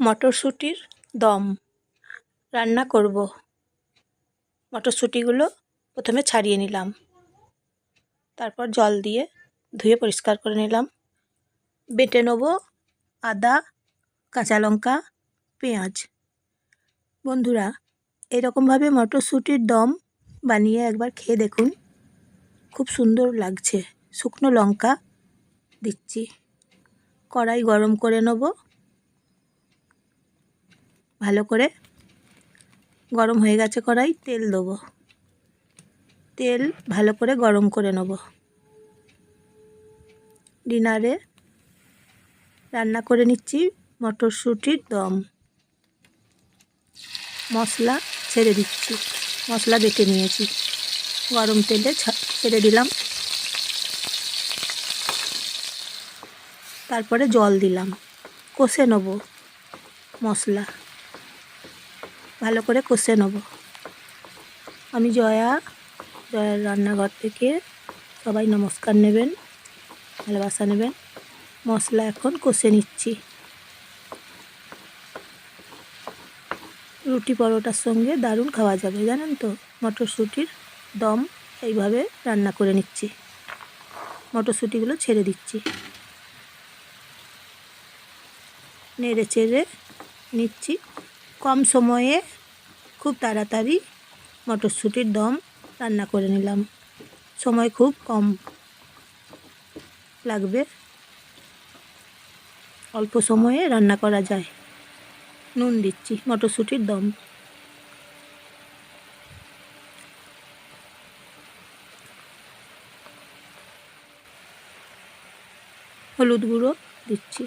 মটরশুঁটির দম রান্না করব। মটরশুঁটিগুলো প্রথমে ছাড়িয়ে নিলাম, তারপর জল দিয়ে ধুয়ে পরিষ্কার করে নিলাম। বেটে নেব আদা, কাঁচা লঙ্কা, পেঁয়াজ। বন্ধুরা, এরকমভাবে মটরশুঁটির দম বানিয়ে একবার খেয়ে দেখুন, খুব সুন্দর লাগছে। শুকনো লঙ্কা দিচ্ছি। কড়াই গরম করে নেব। ভালো করে গরম হয়ে গেছে কড়াই, তেল দেবো। তেল ভালো করে গরম করে নেব। ডিনারে রান্না করে নিচ্ছি মটরশুঁটির দম। মশলা ছেড়ে দিচ্ছি, মশলা বেটে নিয়েছি। গরম তেলে ছেড়ে দিলাম, তারপরে জল দিলাম। কষে নেব মশলা, ভালো করে কষে নেব। আমি জয়ার রান্নাঘর থেকে সবাই নমস্কার নেবেন, ভালোবাসা নেবেন। মশলা এখন কষে নিচ্ছি। রুটি পরোটার সঙ্গে দারুণ খাওয়া যাবে, জানেন তো। মটরশুঁটির দম এইভাবে রান্না করে নিচ্ছি। মটরশুঁটিগুলো ছেড়ে দিচ্ছি, নেড়ে চেড়ে নিচ্ছি। কম সময়ে খুব তাড়াতাড়ি মটরশুঁটির দম রান্না করে নিলাম। সময় খুব কম লাগবে, অল্প সময়ে রান্না করা যায়। নুন দিচ্ছি, মটরশুঁটির দম। হলুদ গুঁড়ো দিচ্ছি।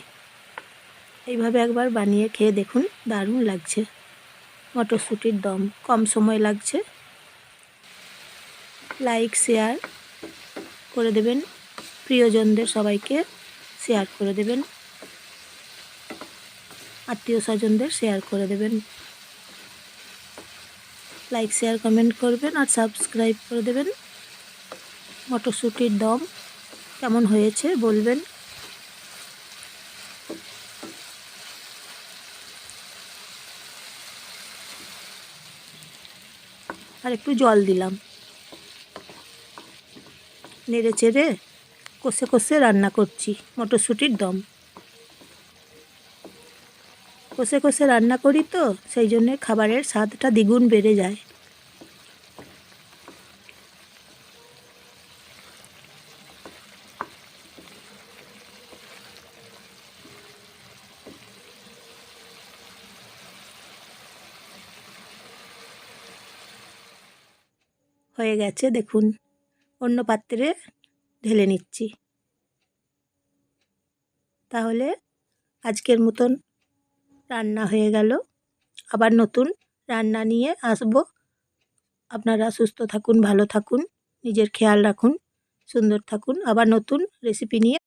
এইভাবে একবার বানিয়ে খেয়ে দেখুন, দারুণ লাগছে। মটরশুঁটির দম কম সময় লাগছে। লাইক শেয়ার করে দেবেন, প্রিয়জনদের সবাইকে শেয়ার করে দেবেন, আত্মীয় স্বজনদের শেয়ার করে দেবেন। লাইক শেয়ার কমেন্ট করবেন আর সাবস্ক্রাইব করে দেবেন। মটরশুঁটির দম কেমন হয়েছে বলবেন। আর একটু জল দিলাম। নেড়ে চেড়ে কষে কষে রান্না করছি মটরশুঁটির দম। কষে কষে রান্না করি তো, সেই জন্যে খাবারের স্বাদটা দ্বিগুণ বেড়ে যায়। হয়ে গেছে দেখুন, অন্য পাত্রে ঢেলে নিচ্ছি। তাহলে আজকের মতন রান্না হয়ে গেল। আবার নতুন রান্না নিয়ে আসবো। আপনারা সুস্থ থাকুন, ভালো থাকুন, নিজের খেয়াল রাখুন, সুন্দর থাকুন। আবার নতুন রেসিপি নিয়ে